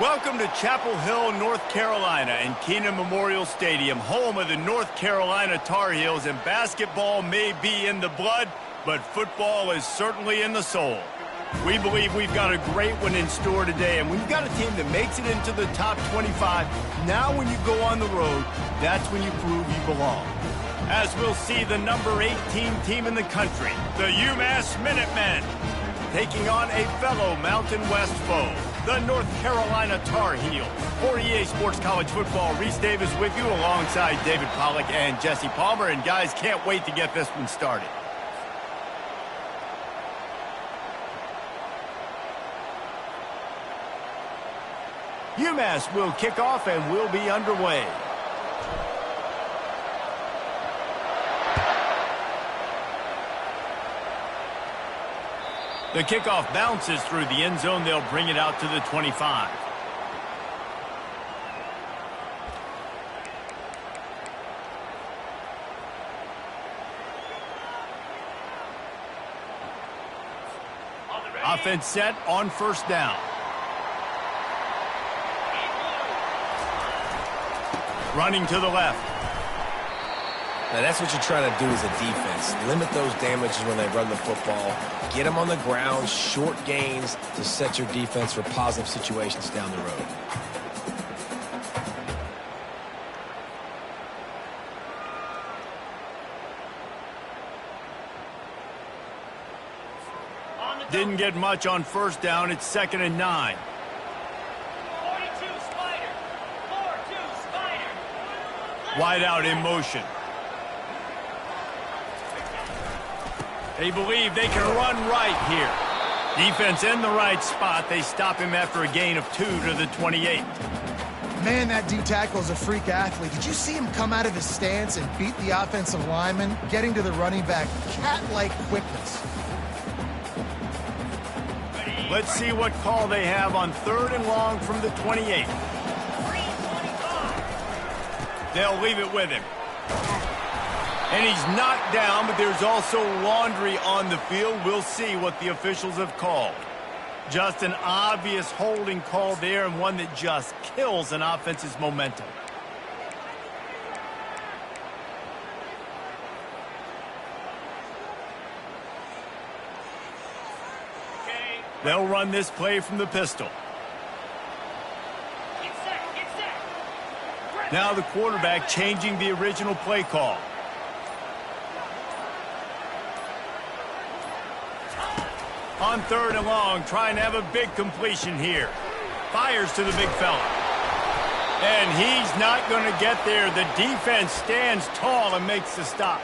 Welcome to Chapel Hill, North Carolina, and Kenan Memorial Stadium, home of the North Carolina Tar Heels, and basketball may be in the blood, but football is certainly in the soul. We believe we've got a great one in store today, and when you've got a team that makes it into the top 25, now when you go on the road, that's when you prove you belong. As we'll see the number 18 team in the country, the UMass Minutemen, taking on a fellow Mountain West foe, the North Carolina Tar Heels. For EA Sports College Football, Reese Davis with you alongside David Pollack and Jesse Palmer. And guys, can't wait to get this one started. UMass will kick off and will be underway. The kickoff bounces through the end zone. They'll bring it out to the 25. Offense set on first down. Running to the left. Now, that's what you're trying to do as a defense. Limit those damages when they run the football. Get them on the ground, short gains to set your defense for positive situations down the road. Didn't get much on first down. It's 2nd and 9. 42 Spider. 4-2 Spider. Wide out in motion. They believe they can run right here. Defense in the right spot. They stop him after a gain of 2 to the 28. Man, that D-tackle is a freak athlete. Did you see him come out of his stance and beat the offensive lineman, getting to the running back? Cat-like quickness. Let's see what call they have on 3rd and long from the 28. They'll leave it with him. And he's knocked down, but there's also laundry on the field. We'll see what the officials have called. Just an obvious holding call there, and one that just kills an offense's momentum. They'll run this play from the pistol. Get set. Now the quarterback changing the original play call. On 3rd and long, trying to have a big completion here. Fires to the big fella. And he's not going to get there. The defense stands tall and makes the stop.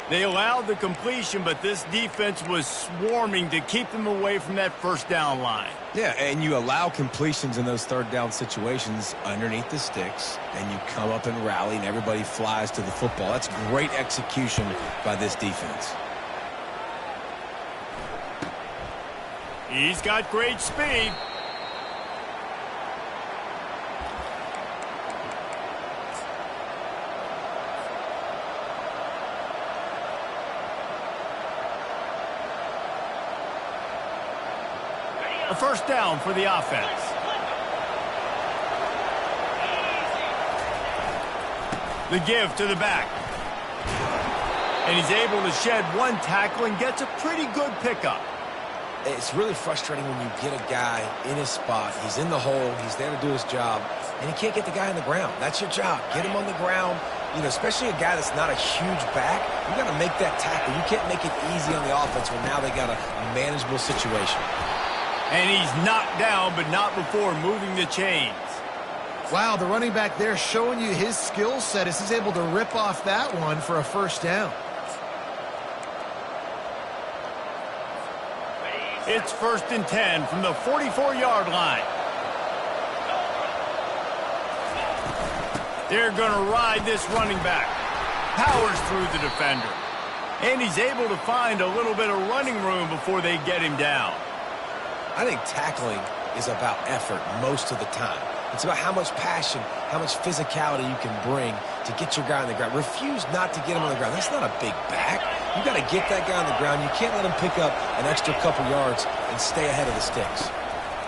They allowed the completion, but this defense was swarming to keep them away from that first down line. Yeah, and you allow completions in those 3rd down situations underneath the sticks, and you come up and rally, and everybody flies to the football. That's great execution by this defense. He's got great speed. A first down for the offense. The give to the back. And he's able to shed one tackle and gets a pretty good pickup. It's really frustrating when you get a guy in his spot. He's in the hole. He's there to do his job, and he can't get the guy on the ground. That's your job. Get him on the ground. You know, especially a guy that's not a huge back. You got to make that tackle. You can't make it easy on the offense when now they got a manageable situation. And he's knocked down, but not before moving the chains. Wow, the running back there showing you his skill set as he's able to rip off that one for a first down. It's 1st and 10 from the 44-yard line. They're going to ride this running back. Powers through the defender. And he's able to find a little bit of running room before they get him down. I think tackling is about effort most of the time. It's about how much passion, how much physicality you can bring to get your guy on the ground. Refuse not to get him on the ground. That's not a big back. You got to get that guy on the ground. You can't let him pick up an extra couple yards and stay ahead of the sticks.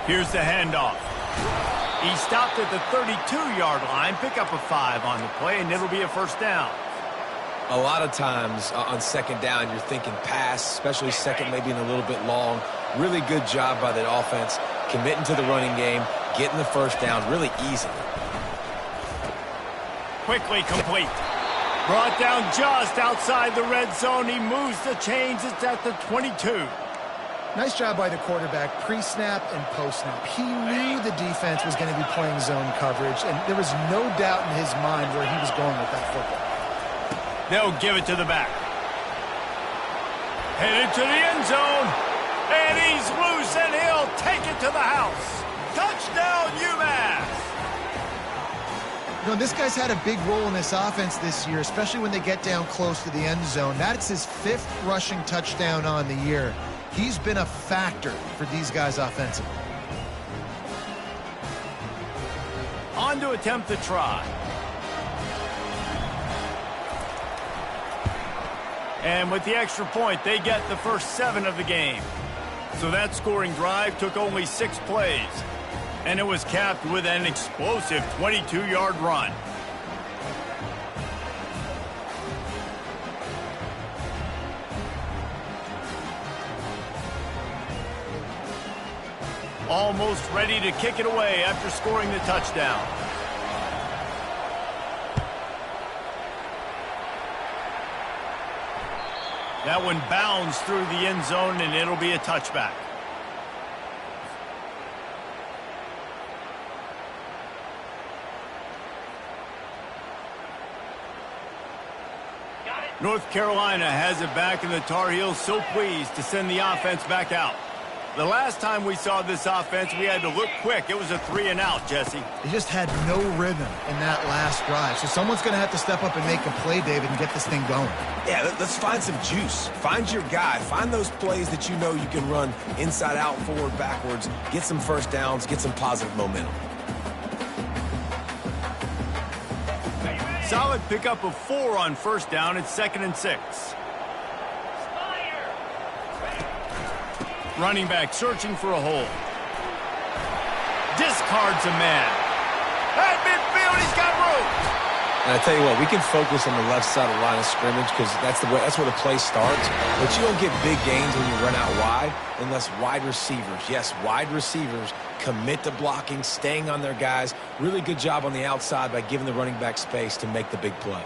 Here's the handoff. He stopped at the 32-yard line, pick up a 5 on the play, and it'll be a first down. A lot of times on second down, you're thinking pass, especially second, maybe in a little bit long. Really good job by the offense, committing to the running game, getting the first down really easily. Quickly complete. Brought down just outside the red zone. He moves the chains. It's at the 22. Nice job by the quarterback, pre-snap and post-snap. He knew the defense was going to be playing zone coverage, and there was no doubt in his mind where he was going with that football. They'll give it to the back. Headed to the end zone. And he's loose, and he'll take it to the house. Touchdown, UMass! You know, this guy's had a big role in this offense this year, especially when they get down close to the end zone. That's his 5th rushing touchdown on the year. He's been a factor for these guys offensively. On to attempt the try. And with the extra point, they get the first 7 of the game. So that scoring drive took only 6 plays. And it was capped with an explosive 22-yard run. Almost ready to kick it away after scoring the touchdown. That one bounds through the end zone, and it'll be a touchback. North Carolina has it back, and the Tar Heels so pleased to send the offense back out. The last time we saw this offense, we had to look quick. It was a 3-and-out, Jesse. They just had no rhythm in that last drive. So someone's going to have to step up and make a play, David, and get this thing going. Yeah, let's find some juice. Find your guy. Find those plays that you know you can run inside out, forward, backwards. Get some first downs. Get some positive momentum. Solid pickup of 4 on first down. It's 2nd and 6. Running back searching for a hole. Discards a man. At midfield, he's got room. And I tell you what, we can focus on the left side of the line of scrimmage because that's where the play starts. But you don't get big gains when you run out wide unless wide receivers, yes, wide receivers commit to blocking, staying on their guys. Really good job on the outside by giving the running back space to make the big play.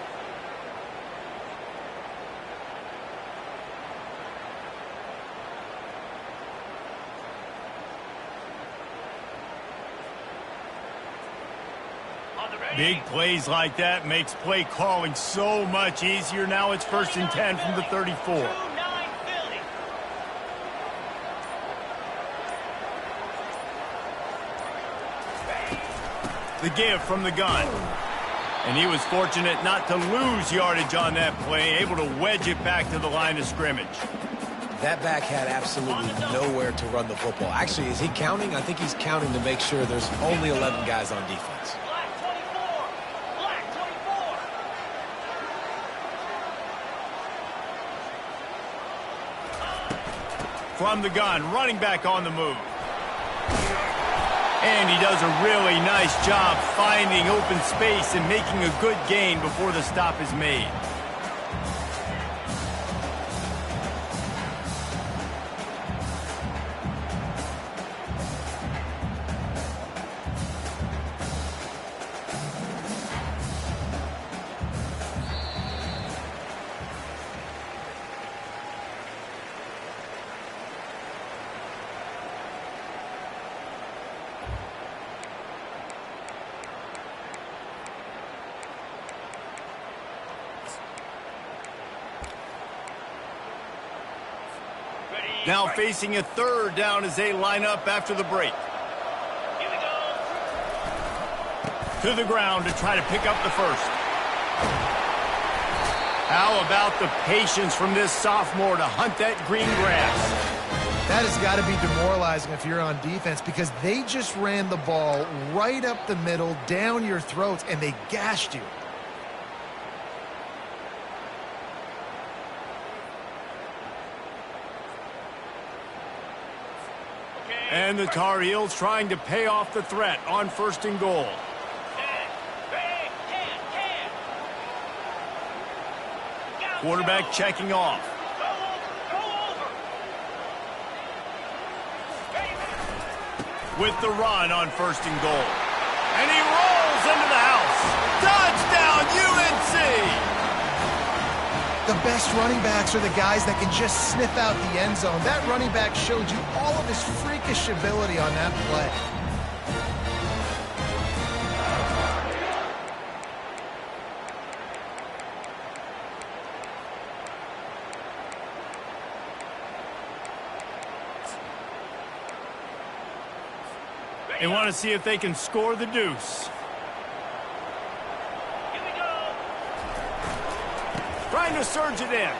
Big plays like that makes play calling so much easier. Now it's 1st and 10 from the 34. The give from the gun. And he was fortunate not to lose yardage on that play, able to wedge it back to the line of scrimmage. That back had absolutely nowhere to run the football. Actually, is he counting? I think he's counting to make sure there's only 11 guys on defense. From the gun, running back on the move. And he does a really nice job finding open space and making a good gain before the stop is made. Now facing a 3rd down as they line up after the break. To the ground to try to pick up the first. How about the patience from this sophomore to hunt that green grass? That has got to be demoralizing if you're on defense because they just ran the ball right up the middle, down your throats, and they gashed you. And the Tar Heels trying to pay off the threat on 1st and goal. Quarterback checking off. With the run on 1st and goal. And he rolls into the house. Touchdown, UNC! The best running backs are the guys that can just sniff out the end zone. That running back showed you all of his freakish ability on that play. They want to see if they can score the deuce. Here we go. Trying to surge it in.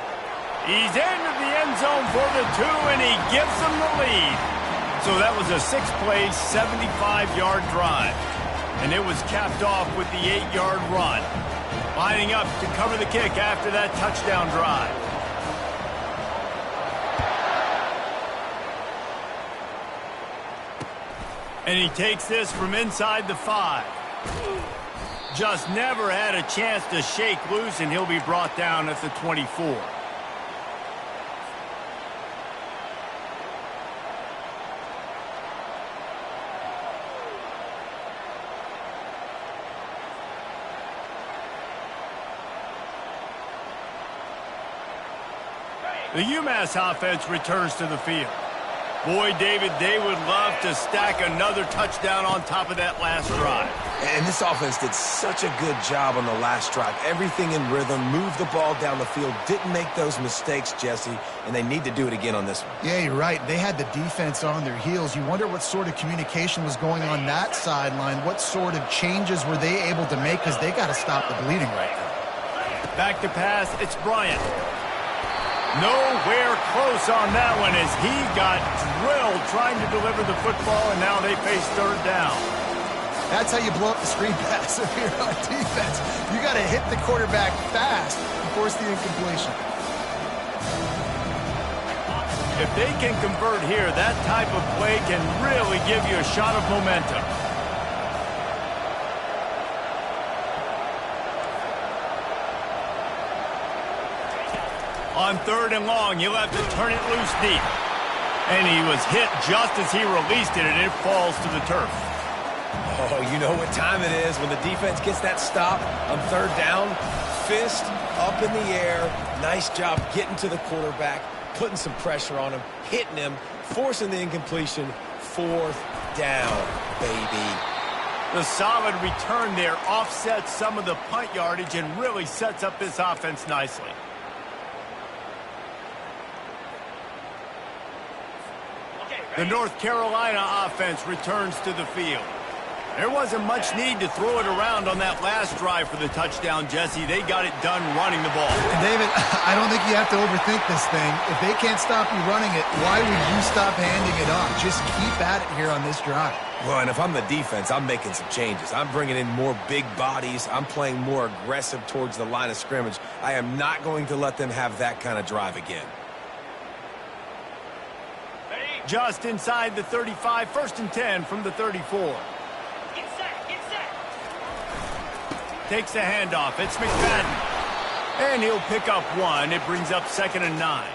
He's into the end zone for the 2, and he gives them the lead. So that was a 6-play, 75-yard drive. And it was capped off with the 8-yard run. Lining up to cover the kick after that touchdown drive. And he takes this from inside the 5. Just never had a chance to shake loose, and he'll be brought down at the 24. The UMass offense returns to the field. Boy, David, they would love to stack another touchdown on top of that last drive. And this offense did such a good job on the last drive. Everything in rhythm, moved the ball down the field, didn't make those mistakes, Jesse, and they need to do it again on this one. Yeah, you're right. They had the defense on their heels. You wonder what sort of communication was going on that sideline. What sort of changes were they able to make, because they got to stop the bleeding right now. Back to pass, it's Bryant. Nowhere close on that one as he got drilled trying to deliver the football, and now they face 3rd down. That's how you blow up the screen pass if you're on defense. You got to hit the quarterback fast and force the incompletion. If they can convert here, that type of play can really give you a shot of momentum. On 3rd and long, he'll have to turn it loose deep. And he was hit just as he released it, and it falls to the turf. Oh, you know what time it is when the defense gets that stop on 3rd down. Fist up in the air. Nice job getting to the quarterback, putting some pressure on him, hitting him, forcing the incompletion. 4th down, baby. The solid return there offsets some of the punt yardage and really sets up this offense nicely. The North Carolina offense returns to the field. There wasn't much need to throw it around on that last drive for the touchdown, Jesse. They got it done running the ball. And David, I don't think you have to overthink this thing. If they can't stop you running it, why would you stop handing it off? Just keep at it here on this drive. Well, and if I'm the defense, I'm making some changes. I'm bringing in more big bodies. I'm playing more aggressive towards the line of scrimmage. I am not going to let them have that kind of drive again. Just inside the 35, 1st and 10 from the 34. Get set, get set. Takes the handoff. It's McFadden. And he'll pick up 1. It brings up 2nd and 9.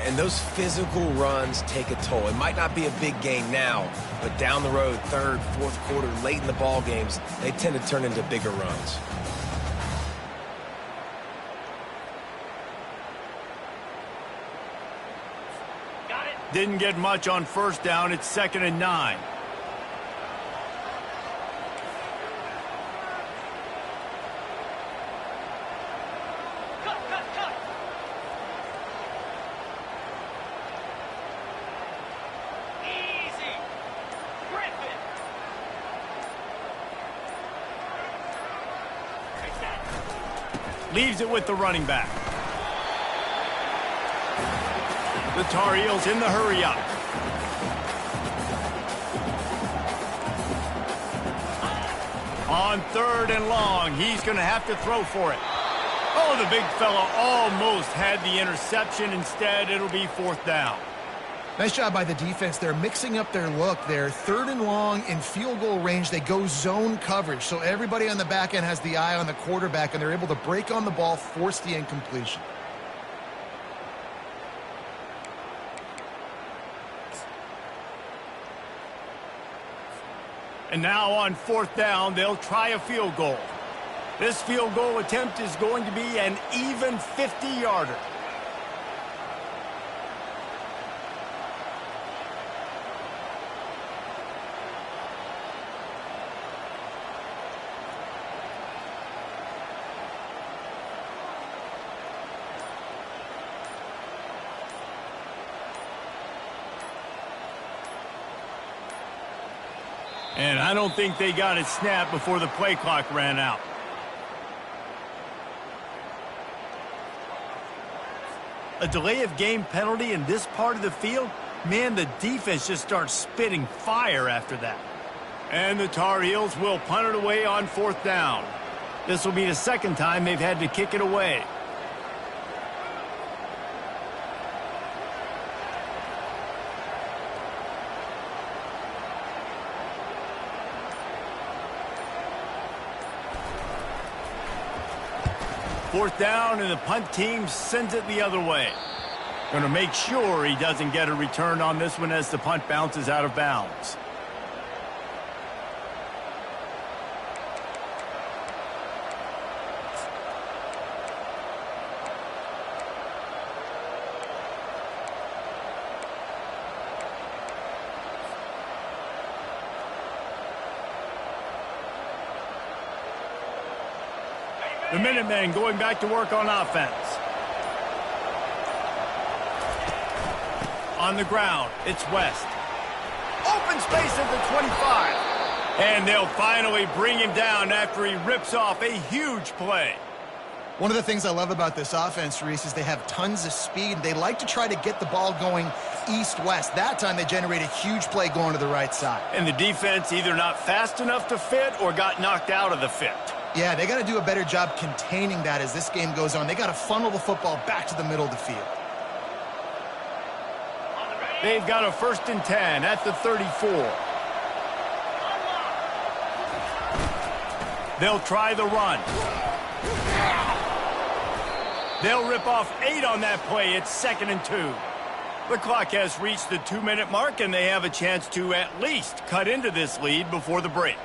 And those physical runs take a toll. It might not be a big gain now, but down the road, 3rd, 4th quarter, late in the ball games, they tend to turn into bigger runs. Didn't get much on 1st down. It's 2nd and 9. Cut, cut, cut. Easy. Griffin. Leaves it with the running back. The Tar Heels in the hurry-up. On 3rd and long, he's going to have to throw for it. Oh, the big fella almost had the interception. Instead, it'll be 4th down. Nice job by the defense. They're mixing up their look. They're 3rd and long in field goal range. They go zone coverage. So everybody on the back end has the eye on the quarterback, and they're able to break on the ball, force the incompletion. And now on 4th down, they'll try a field goal. This field goal attempt is going to be an even 50-yarder. And I don't think they got it snapped before the play clock ran out. A delay of game penalty in this part of the field? Man, the defense just starts spitting fire after that. And the Tar Heels will punt it away on 4th down. This will be the 2nd time they've had to kick it away. Fourth down, and the punt team sends it the other way. Going to make sure he doesn't get a return on this one as the punt bounces out of bounds. The Minutemen going back to work on offense. On the ground, it's West. Open space at the 25. And they'll finally bring him down after he rips off a huge play. One of the things I love about this offense, Reese, is they have tons of speed. They like to try to get the ball going east-west. That time they generate a huge play going to the right side. And the defense either not fast enough to fit or got knocked out of the fit. Yeah, they got to do a better job containing that as this game goes on. They got to funnel the football back to the middle of the field. They've got a 1st and 10 at the 34. They'll try the run. They'll rip off 8 on that play. It's 2nd and 2. The clock has reached the 2-minute mark, and they have a chance to at least cut into this lead before the break.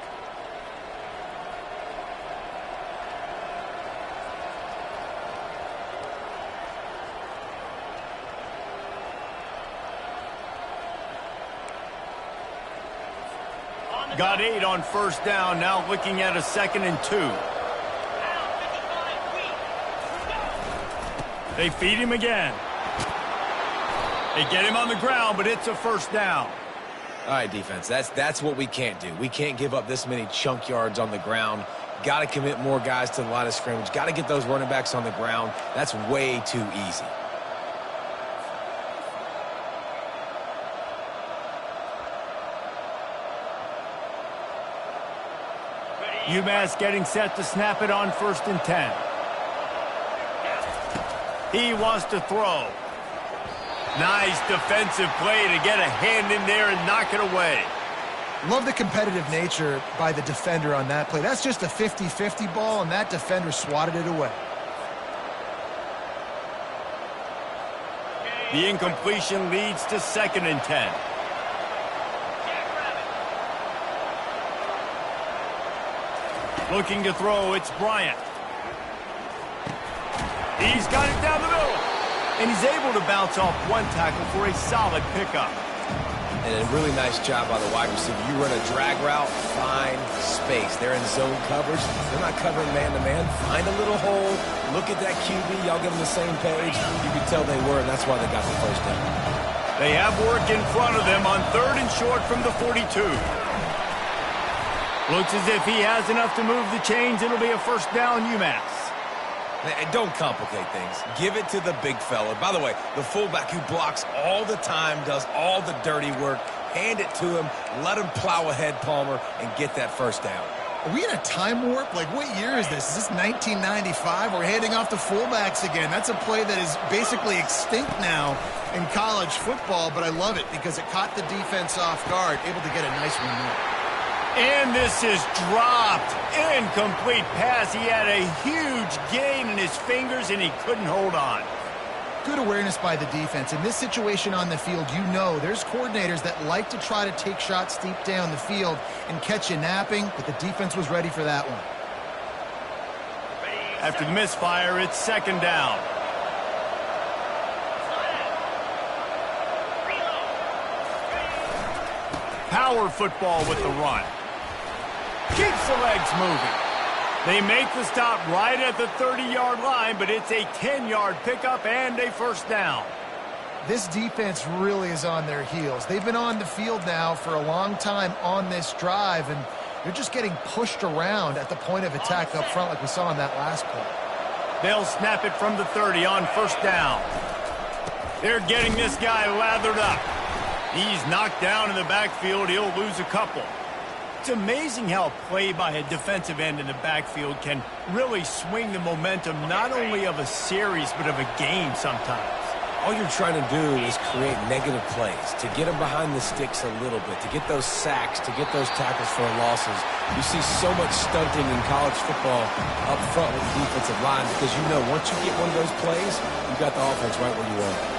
Got 8 on 1st down, now looking at a 2nd and 2. They feed him again. They get him on the ground, but it's a 1st down. All right, defense, that's what we can't do. We can't give up this many chunk yards on the ground. Got to commit more guys to the line of scrimmage. Got to get those running backs on the ground. That's way too easy. UMass getting set to snap it on 1st and 10. He wants to throw. Nice defensive play to get a hand in there and knock it away. Love the competitive nature by the defender on that play. That's just a 50-50 ball, and that defender swatted it away. The incompletion leads to 2nd and 10. Looking to throw, it's Bryant. He's got it down the middle. And he's able to bounce off one tackle for a solid pickup. And a really nice job by the wide receiver. You run a drag route, find space. They're in zone coverage. They're not covering man-to-man. Find a little hole. Look at that QB. Y'all get on the same page. You can tell they were, and that's why they got the 1st down. They have work in front of them on 3rd and short from the 42. Looks as if he has enough to move the chains. It'll be a 1st down, UMass. And don't complicate things. Give it to the big fella. By the way, the fullback who blocks all the time, does all the dirty work. Hand it to him. Let him plow ahead, Palmer, and get that 1st down. Are we in a time warp? Like, what year is this? Is this 1995? We're handing off to fullbacks again. That's a play that is basically extinct now in college football, but I love it because it caught the defense off guard, able to get a nice one there. And this is dropped. Incomplete pass. He had a huge gain in his fingers, and he couldn't hold on. Good awareness by the defense. In this situation on the field, you know there's coordinators that like to try to take shots deep down the field and catch you napping, but the defense was ready for that one. After the misfire, it's second down. Power football with the run. Keeps the legs moving. They make the stop right at the 30-yard line, but it's a 10-yard pickup and a first down. This defense really is on their heels. They've been on the field now for a long time on this drive, and they're just getting pushed around at the point of attack up front like we saw in that last play. They'll snap it from the 30 on first down. They're getting this guy lathered up. He's knocked down in the backfield. He'll lose a couple. It's amazing how a play by a defensive end in the backfield can really swing the momentum not only of a series but of a game sometimes. All you're trying to do is create negative plays, to get them behind the sticks a little bit, to get those sacks, to get those tackles for losses. You see so much stunting in college football up front with the defensive line because you know once you get one of those plays, you got the offense right where you want it.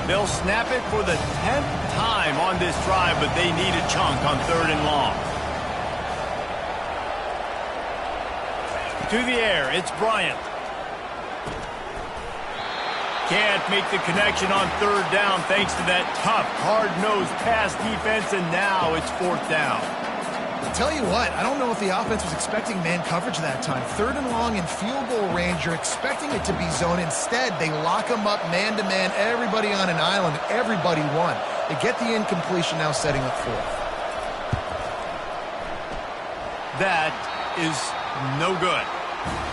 They'll snap it for the 10th time on this drive, but they need a chunk on third and long. To the air, it's Bryant. Can't make the connection on third down thanks to that tough, hard-nosed pass defense, and now it's fourth down. I'll tell you what, I don't know if the offense was expecting man coverage that time. Third and long in field goal range, you're expecting it to be zone. Instead, they lock them up man-to-man, everybody on an island, everybody won. They get the incompletion now setting up fourth. That is no good.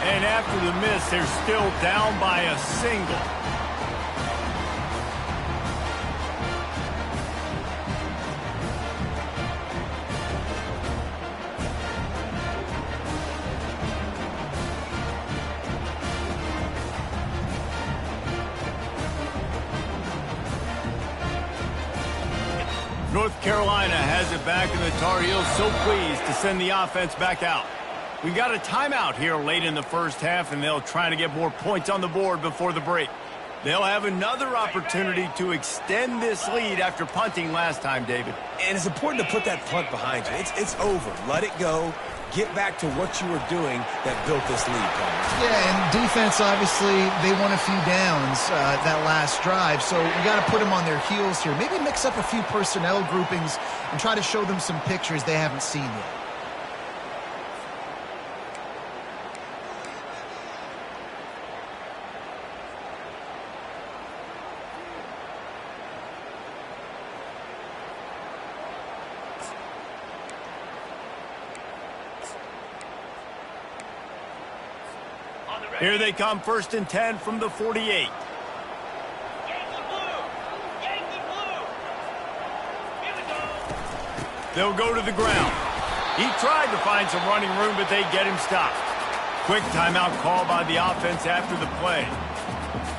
And after the miss, they're still down by a single. North Carolina has it back, and the Tar Heels so pleased to send the offense back out. We got a timeout here late in the first half, and they'll try to get more points on the board before the break. They'll have another opportunity to extend this lead after punting last time, David. And it's important to put that punt behind you. It's over. Let it go. Get back to what you were doing that built this lead, Paul. Yeah, and defense, obviously, they won a few downs that last drive, so we got to put them on their heels here. Maybe mix up a few personnel groupings and try to show them some pictures they haven't seen yet. Here they come, first and 10 from the 48. Yankee blue! Yankee blue! Here we go! They'll go to the ground. He tried to find some running room, but they get him stopped. Quick timeout call by the offense after the play.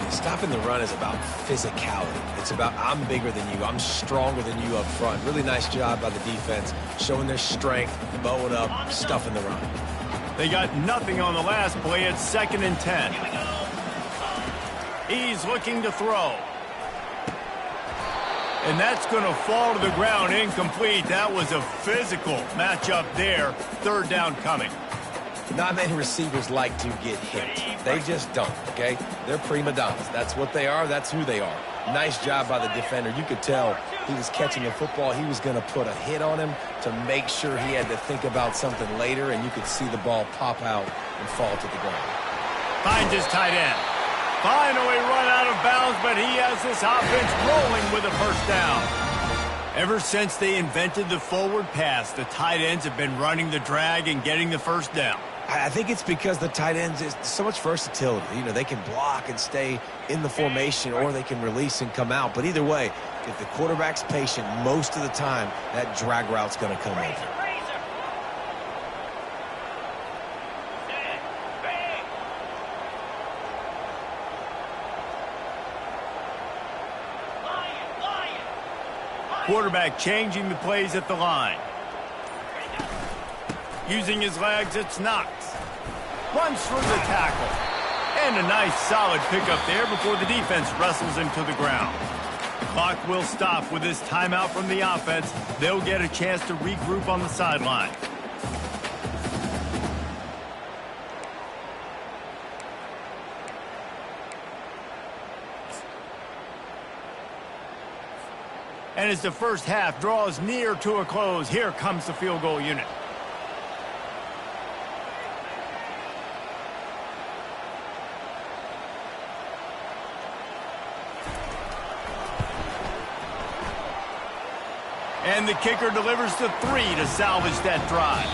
Stopping the run is about physicality. It's about I'm bigger than you. I'm stronger than you up front. Really nice job by the defense, showing their strength, bowing up, stuffing the run. They got nothing on the last play. It's second and 10. He's looking to throw. And that's going to fall to the ground incomplete. That was a physical matchup there. Third down coming. Not many receivers like to get hit. They just don't, okay? They're prima donnas. That's what they are. That's who they are. Nice job by the defender. You could tell he was catching the football. He was going to put a hit on him to make sure he had to think about something later, and you could see the ball pop out and fall to the ground. Finds his tight end. Finally run out of bounds, but he has this offense rolling with a first down. Ever since they invented the forward pass, the tight ends have been running the drag and getting the first down. I think it's because the tight ends is so much versatility. You know, they can block and stay in the formation, or they can release and come out. But either way, if the quarterback's patient most of the time, that drag route's going to come over. Quarterback changing the plays at the line. Using his legs, it's Knox. Runs through the tackle. And a nice solid pickup there before the defense wrestles him to the ground. The clock will stop with this timeout from the offense. They'll get a chance to regroup on the sideline. And as the first half draws near to a close, here comes the field goal unit. And the kicker delivers to 3 to salvage that drive.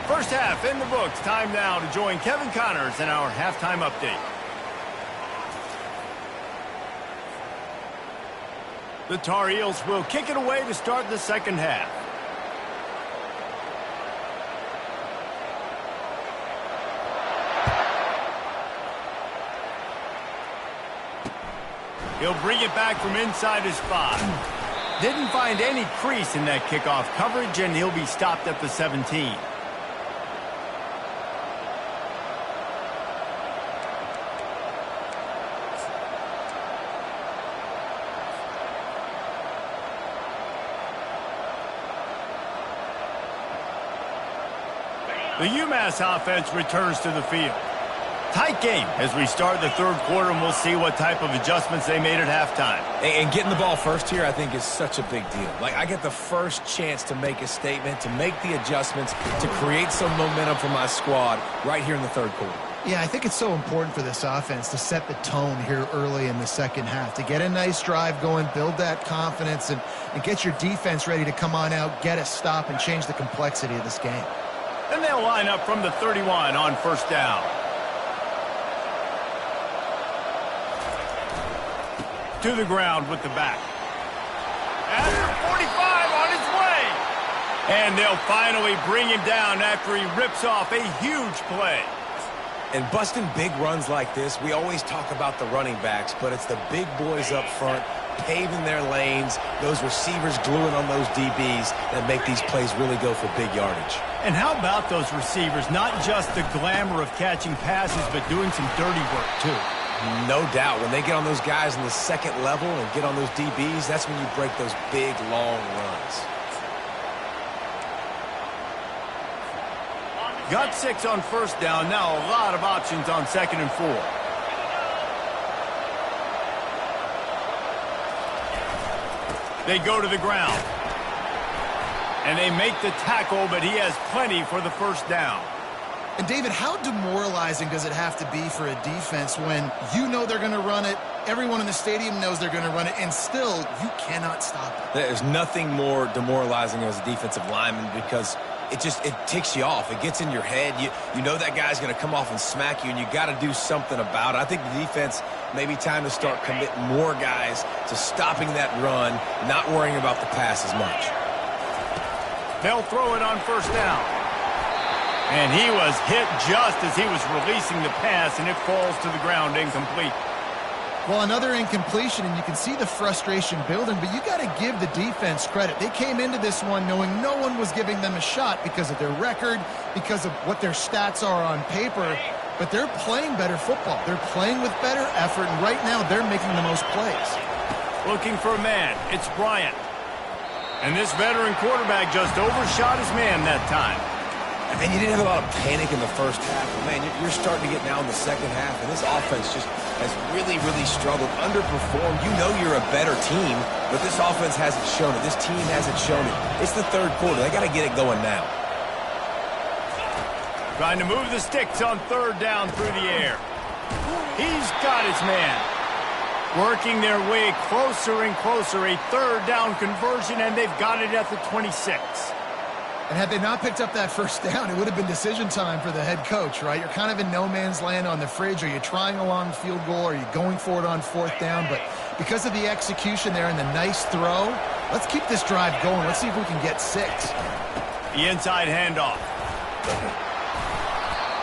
First half in the books. Time now to join Kevin Connors in our halftime update. The Tar Heels will kick it away to start the second half. He'll bring it back from inside his 5. Didn't find any crease in that kickoff coverage, and he'll be stopped at the 17. The UMass offense returns to the field. Tight game as we start the third quarter, and we'll see what type of adjustments they made at halftime. And getting the ball first here, I think, is such a big deal. Like, I get the first chance to make a statement, to make the adjustments, to create some momentum for my squad right here in the third quarter. Yeah, I think it's so important for this offense to set the tone here early in the second half, to get a nice drive going, build that confidence, and get your defense ready to come on out, get a stop, and change the complexity of this game. And they'll line up from the 31 on first down. To the ground with the back. And the 45 on its way. And they'll finally bring him down after he rips off a huge play. And busting big runs like this, we always talk about the running backs, but it's the big boys up front, paving their lanes, those receivers gluing on those DBs that make these plays really go for big yardage. And how about those receivers? Not just the glamour of catching passes, but doing some dirty work, too. No doubt. When they get on those guys in the second level and get on those DBs, that's when you break those big, long runs. Got 6 on first down. Now a lot of options on second and 4. They go to the ground. And they make the tackle, but he has plenty for the first down. And, David, how demoralizing does it have to be for a defense when you know they're going to run it, everyone in the stadium knows they're going to run it, and still you cannot stop it? There's nothing more demoralizing as a defensive lineman because it ticks you off. It gets in your head. You know that guy's going to come off and smack you, and you got to do something about it. I think the defense may be time to start committing more guys to stopping that run, not worrying about the pass as much. They'll throw it on first down. And he was hit just as he was releasing the pass, and it falls to the ground incomplete. Well, another incompletion, and you can see the frustration building, but you got to give the defense credit. They came into this one knowing no one was giving them a shot because of their record, because of what their stats are on paper, but they're playing better football. They're playing with better effort, and right now they're making the most plays. Looking for a man. It's Bryant. And this veteran quarterback just overshot his man that time. And you didn't have a lot of panic in the first half. But man, you're starting to get now in the second half, and this offense just has really, really struggled, underperformed. You know you're a better team, but this offense hasn't shown it. This team hasn't shown it. It's the third quarter. They got to get it going now. Trying to move the sticks on third down through the air. He's got his man. Working their way closer and closer. A third down conversion, and they've got it at the 26. And had they not picked up that first down, it would have been decision time for the head coach, right? You're kind of in no man's land on the fridge. Are you trying a long field goal? Are you going for it on fourth down? But because of the execution there and the nice throw, let's keep this drive going. Let's see if we can get 6. The inside handoff.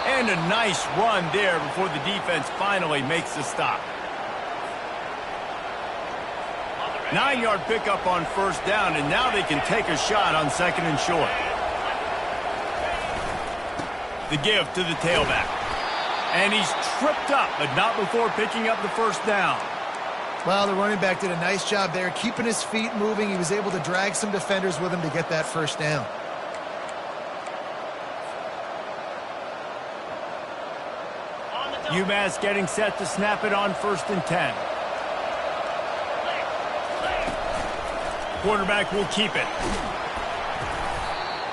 And a nice run there before the defense finally makes the stop. 9-yard pickup on first down, and now they can take a shot on 2nd and short. The give to the tailback. And he's tripped up, but not before picking up the first down. Well, the running back did a nice job there, keeping his feet moving. He was able to drag some defenders with him to get that first down. UMass getting set to snap it on 1st and 10. Quarterback will keep it.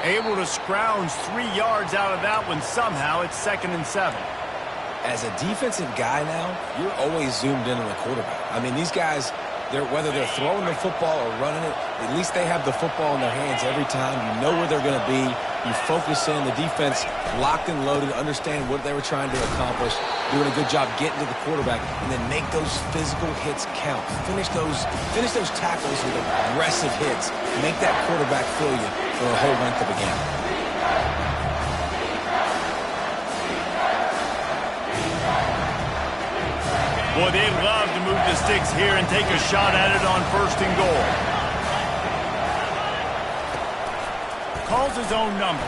Able to scrounge 3 yards out of that one somehow. It's 2nd and 7. As a defensive guy now, you're always zoomed in on the quarterback. I mean, these guys, whether they're throwing the football or running it, at least they have the football in their hands every time. You know where they're going to be. You focus in. The defense locked and loaded, understand what they were trying to accomplish, doing a good job getting to the quarterback, and then make those physical hits count. Finish those tackles with aggressive hits. Make that quarterback feel you for the whole length of the game. Boy, they'd love to move the sticks here and take a shot at it on 1st and goal. Calls his own number.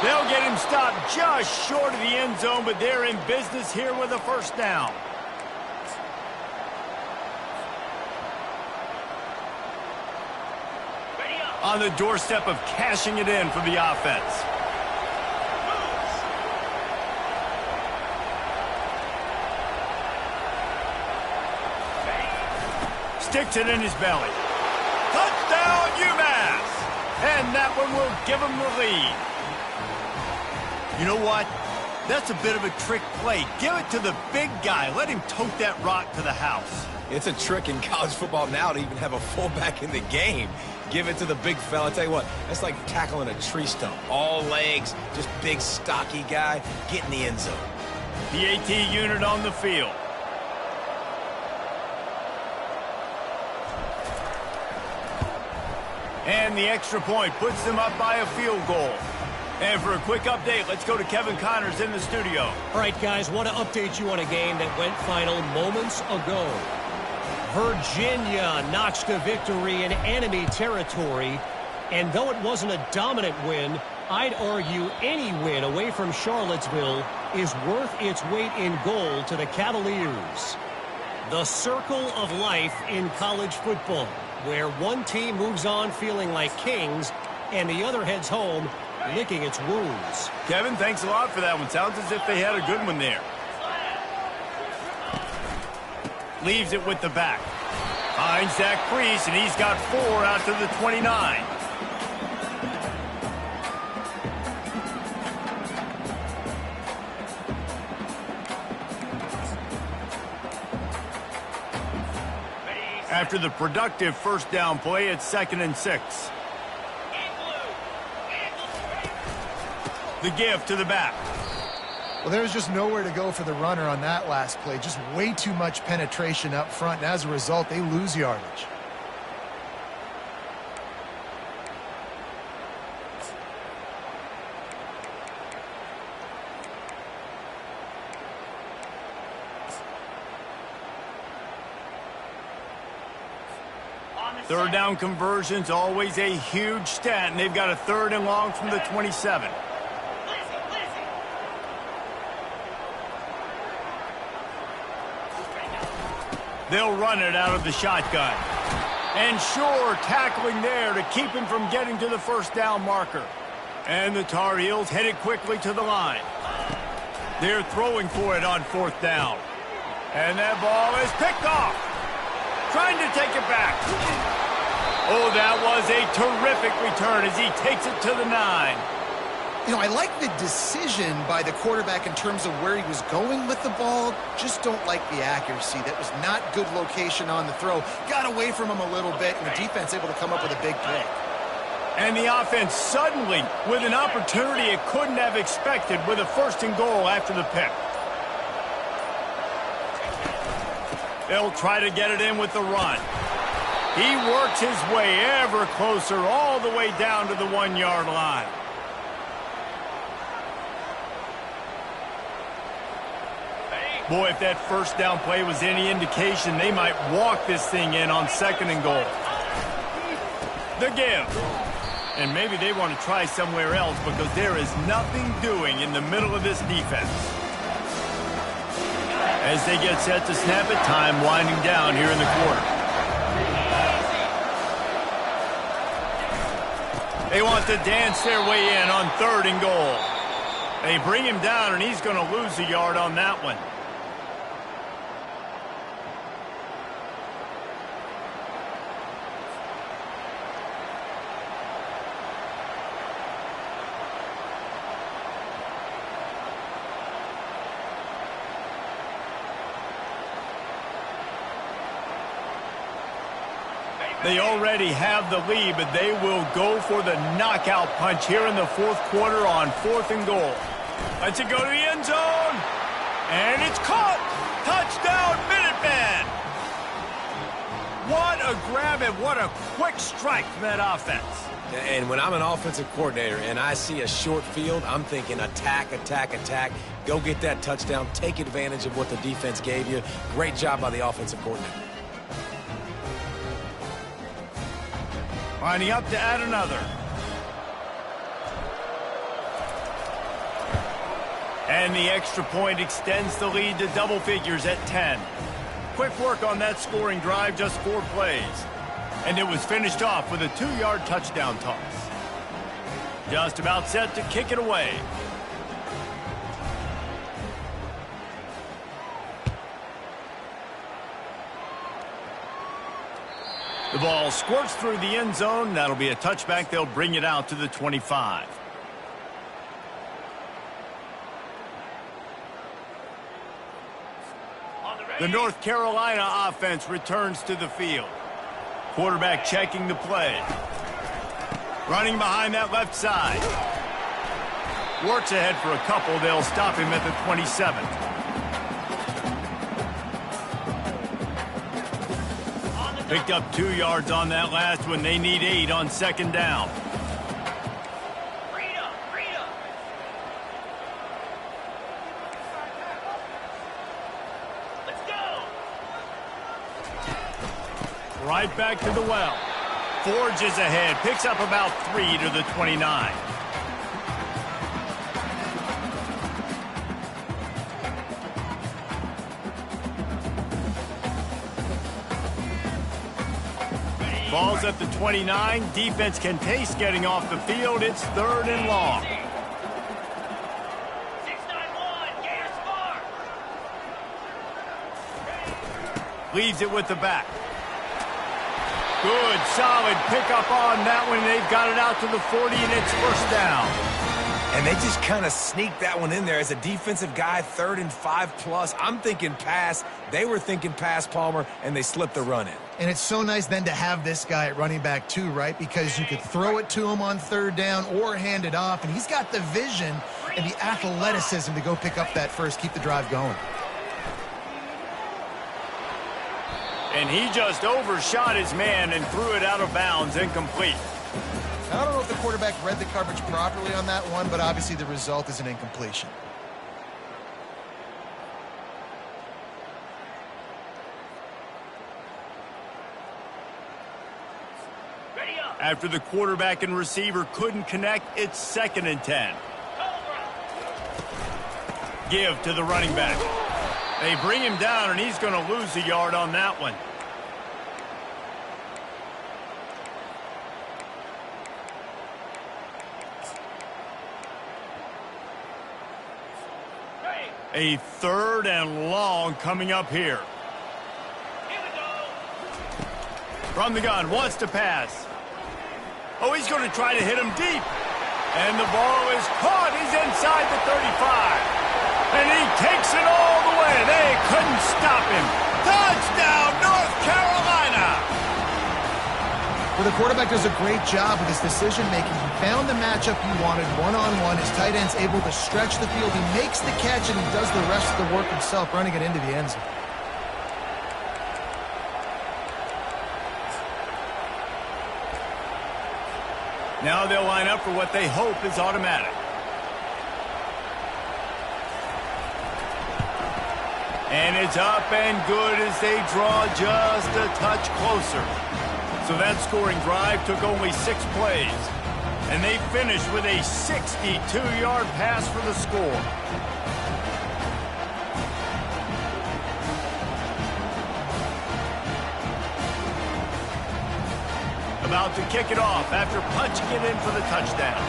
They'll get him stopped just short of the end zone, but they're in business here with a first down. On the doorstep of cashing it in for the offense. Sticks it in his belly. Touchdown, UMass! And that one will give him the lead. You know what? That's a bit of a trick play. Give it to the big guy. Let him tote that rock to the house. It's a trick in college football now to even have a fullback in the game. Give it to the big fella. I tell you what, that's like tackling a tree stump. All legs, just big, stocky guy. Get in the end zone. The AT unit on the field. And the extra point puts them up by a field goal. And for a quick update, let's go to Kevin Connors in the studio. All right, guys, want to update you on a game that went final moments ago. Virginia notched a victory in enemy territory. And though it wasn't a dominant win, I'd argue any win away from Charlottesville is worth its weight in gold to the Cavaliers. The circle of life in college football, where one team moves on feeling like kings and the other heads home licking its wounds. Kevin, thanks a lot for that one. Sounds as if they had a good one there. Leaves it with the back. Finds that crease, and he's got 4 out to the 29. After the productive first down play, it's 2nd and 6. The give to the back. Well, there's just nowhere to go for the runner on that last play. Just way too much penetration up front, and as a result, they lose yardage. Third down conversion's always a huge stat, and they've got a 3rd and long from the 27. They'll run it out of the shotgun. And sure, tackling there to keep him from getting to the first down marker. And the Tar Heels headed quickly to the line. They're throwing for it on 4th down. And that ball is picked off. Trying to take it back. Oh, that was a terrific return as he takes it to the 9. You know, I like the decision by the quarterback in terms of where he was going with the ball. Just don't like the accuracy. That was not good location on the throw. Got away from him a little bit, and the defense able to come up with a big pick. And the offense suddenly with an opportunity it couldn't have expected with a 1st and goal after the pick. They'll try to get it in with the run. He works his way ever closer all the way down to the 1-yard line. Boy, if that 1st down play was any indication, they might walk this thing in on 2nd and goal. The give. And maybe they want to try somewhere else because there is nothing doing in the middle of this defense. As they get set to snap it, time winding down here in the quarter. They want to dance their way in on 3rd and goal. They bring him down, and he's going to lose a yard on that one. They already have the lead, but they will go for the knockout punch here in the 4th quarter on 4th and goal. Lets it go to the end zone. And it's caught. Touchdown, Minutemen. What a grab and what a quick strike from that offense. And when I'm an offensive coordinator and I see a short field, I'm thinking attack, attack, attack. Go get that touchdown. Take advantage of what the defense gave you. Great job by the offensive coordinator. Lining up to add another. And the extra point extends the lead to double figures at 10. Quick work on that scoring drive, just 4 plays. And it was finished off with a 2-yard touchdown toss. Just about set to kick it away. The ball squirts through the end zone. That'll be a touchback. They'll bring it out to the 25. The North Carolina offense returns to the field. Quarterback checking the play. Running behind that left side. Works ahead for a couple. They'll stop him at the 27. Picked up 2 yards on that last one. They need 8 on 2nd down. Let's go. Right back to the well. Forges ahead. Picks up about 3 to the 29. Ball's at the 29. Defense can taste getting off the field. It's 3rd and long. 691, Gator Smart. Leaves it with the back. Good, solid pickup on that one. They've got it out to the 40, and it's 1st down. And they just kind of sneaked that one in there as a defensive guy, 3rd and 5+. I'm thinking pass. They were thinking pass, Palmer, and they slipped the run in. And it's so nice then to have this guy at running back too, right? Because you could throw it to him on 3rd down or hand it off, and he's got the vision and the athleticism to go pick up that first, keep the drive going. And he just overshot his man and threw it out of bounds, incomplete. I don't know if the quarterback read the coverage properly on that one, but obviously the result is an incompletion. Ready up. After the quarterback and receiver couldn't connect, it's 2nd and 10. Give to the running back. They bring him down, and he's going to lose a yard on that one. A 3rd and long coming up here. Here we go. From the gun, wants to pass. Oh, he's going to try to hit him deep. And the ball is caught. He's inside the 35. And he takes it all the way. They couldn't stop him. Touchdown, North Carolina! Well, the quarterback does a great job with his decision-making. He found the matchup he wanted one-on-one. His tight end's able to stretch the field. He makes the catch, and he does the rest of the work himself, running it into the end zone. Now they'll line up for what they hope is automatic. And it's up and good as they draw just a touch closer. So that scoring drive took only 6 plays. And they finished with a 62-yard pass for the score. About to kick it off after punching it in for the touchdown.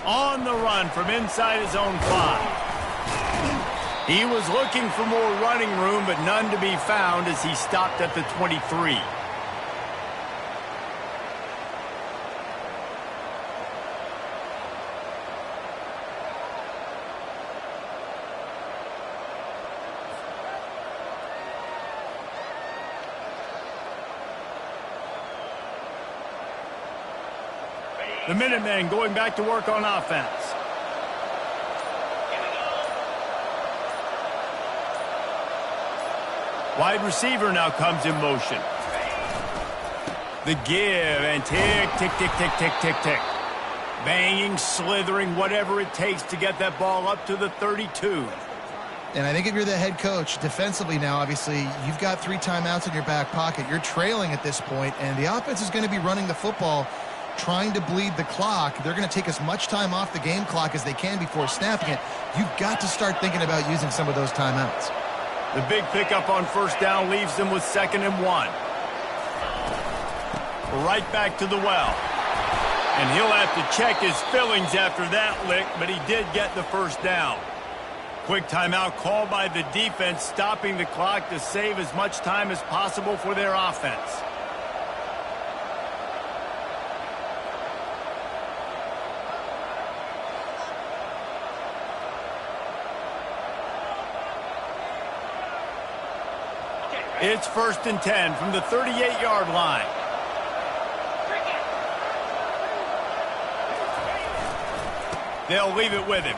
On the run from inside his own 5. He was looking for more running room, but none to be found as he stopped at the 23. The Minutemen going back to work on offense. Wide receiver now comes in motion. The give and tick, tick, tick, tick, tick, tick, tick. Banging, slithering, whatever it takes to get that ball up to the 32. And I think if you're the head coach, defensively now, obviously, you've got 3 timeouts in your back pocket. You're trailing at this point, and the offense is going to be running the football, trying to bleed the clock. They're going to take as much time off the game clock as they can before snapping it. You've got to start thinking about using some of those timeouts. The big pickup on first down leaves them with 2nd and 1. Right back to the well. And he'll have to check his fillings after that lick, but he did get the first down. Quick timeout called by the defense, stopping the clock to save as much time as possible for their offense. It's 1st and 10 from the 38-yard line. They'll leave it with him.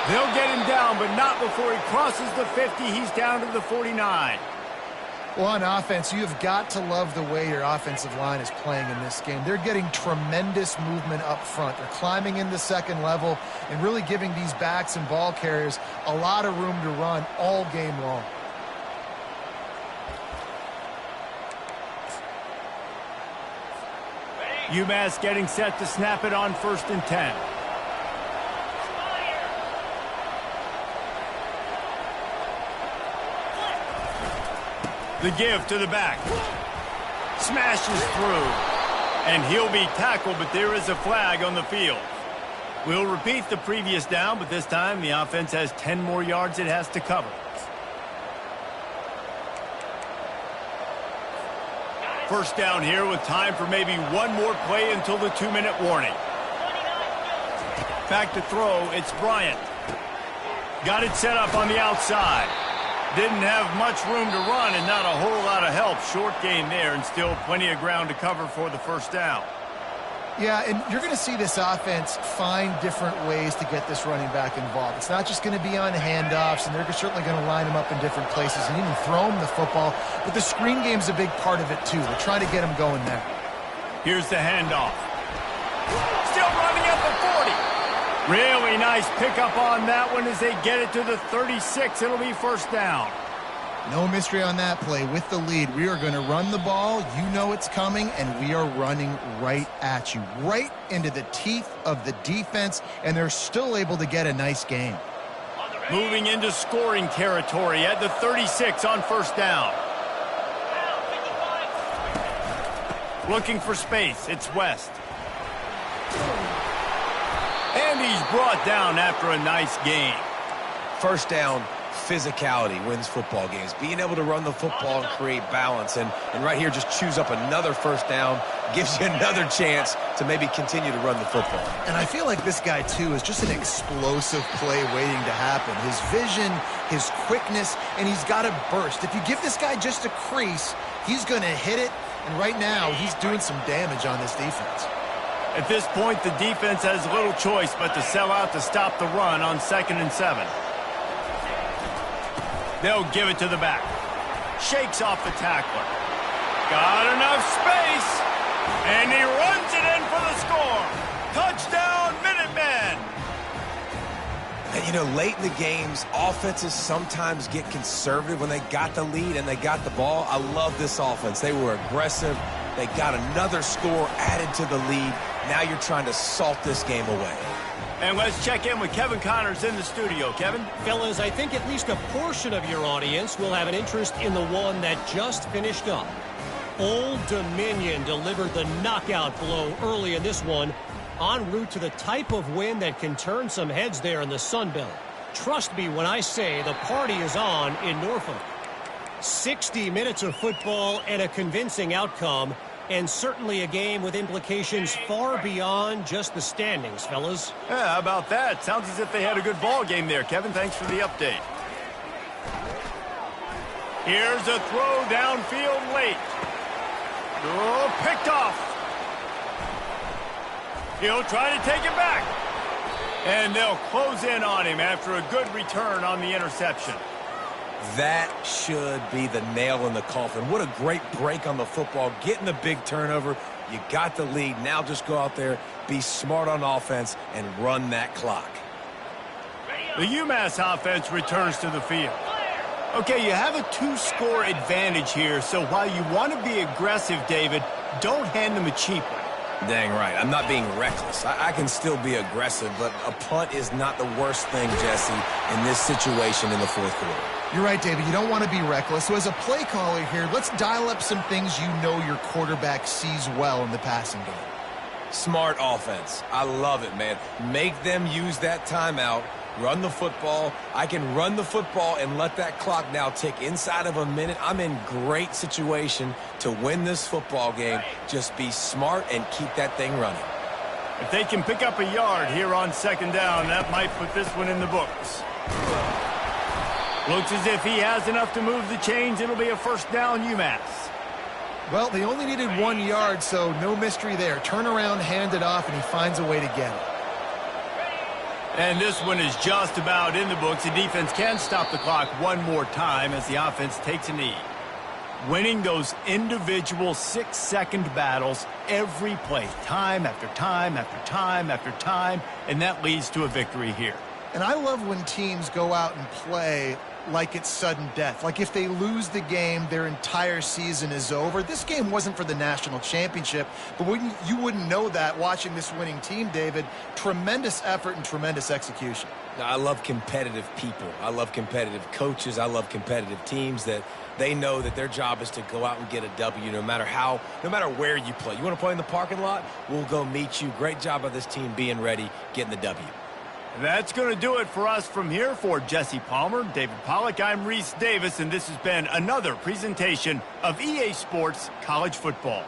They'll get him down, but not before he crosses the 50. He's down to the 49. Well, on offense, you've got to love the way your offensive line is playing in this game. They're getting tremendous movement up front. They're climbing in the second level and really giving these backs and ball carriers a lot of room to run all game long. UMass getting set to snap it on 1st and 10. The give to the back. Smashes through. And he'll be tackled, but there is a flag on the field. We'll repeat the previous down, but this time the offense has 10 more yards it has to cover. First down here with time for maybe one more play until the 2-minute warning. Back to throw, it's Bryant. Got it set up on the outside. Didn't have much room to run and not a whole lot of help. Short gain there and still plenty of ground to cover for the first down. Yeah, and you're going to see this offense find different ways to get this running back involved. It's not just going to be on handoffs, and they're certainly going to line him up in different places and even throw him the football. But the screen game's a big part of it, too. They're trying to get him going there. Here's the handoff. Still running at the 40. Really nice pickup on that one as they get it to the 36. It'll be first down. No mystery on that play. With the lead, we are going to run the ball. You know it's coming, and we are running right at you, right into the teeth of the defense, and they're still able to get a nice gain. Moving into scoring territory at the 36 on first down. Looking for space. It's West. And he's brought down after a nice gain. First down, physicality wins football games. Being able to run the football and create balance. And right here, just choose up another first down, gives you another chance to maybe continue to run the football. And I feel like this guy, too, is just an explosive play waiting to happen. His vision, his quickness, and he's got a burst. If you give this guy just a crease, he's going to hit it. And right now, he's doing some damage on this defense. At this point, the defense has little choice but to sell out to stop the run on 2nd and 7. They'll give it to the back. Shakes off the tackler. Got enough space. And he runs it in for the score. Touchdown, Minutemen. And, you know, late in the games, offenses sometimes get conservative when they got the lead and they got the ball. I love this offense. They were aggressive. They got another score added to the lead. Now you're trying to salt this game away. And let's check in with Kevin Connors in the studio. Kevin? Fellas, I think at least a portion of your audience will have an interest in the one that just finished up. Old Dominion delivered the knockout blow early in this one, en route to the type of win that can turn some heads there in the Sun Belt. Trust me when I say the party is on in Norfolk. 60 minutes of football and a convincing outcome, and certainly a game with implications far beyond just the standings, fellas. Yeah, how about that? Sounds as if they had a good ball game there, Kevin. Thanks for the update. Here's a throw downfield late. Oh, picked off. He'll try to take it back. And they'll close in on him after a good return on the interception. That should be the nail in the coffin. What a great break on the football. Getting the big turnover. You got the lead. Now just go out there, be smart on offense, and run that clock. The UMass offense returns to the field. Okay, you have a 2-score advantage here, so while you want to be aggressive, David, don't hand them a cheap one. Dang right. I'm not being reckless. I can still be aggressive, but a punt is not the worst thing, Jesse, in this situation in the fourth quarter. You're right, David. You don't want to be reckless. So as a play caller here, let's dial up some things you know your quarterback sees well in the passing game. Smart offense. I love it, man. Make them use that timeout. Run the football. I can run the football and let that clock now tick inside of a minute. I'm in great situation to win this football game. Just be smart and keep that thing running. If they can pick up a yard here on 2nd down, that might put this one in the books. Looks as if he has enough to move the chains. It'll be a first down, UMass. Well, they only needed 1 yard, so no mystery there. Turn around, hand it off, and he finds a way to get it. And this one is just about in the books. The defense can stop the clock one more time as the offense takes a knee. Winning those individual 6-second battles every play, time after time after time after time, and that leads to a victory here. And I love when teams go out and play like it's sudden death. Like if they lose the game, their entire season is over. This game wasn't for the national championship, but you wouldn't know that watching this winning team, David. Tremendous effort and tremendous execution. I love competitive people. I love competitive coaches. I love competitive teams that they know that their job is to go out and get a W no matter where you play. You want to play in the parking lot? We'll go meet you. Great job by this team being ready, getting the W. That's going to do it for us from here. For Jesse Palmer, David Pollack, I'm Reese Davis, and this has been another presentation of EA Sports College Football.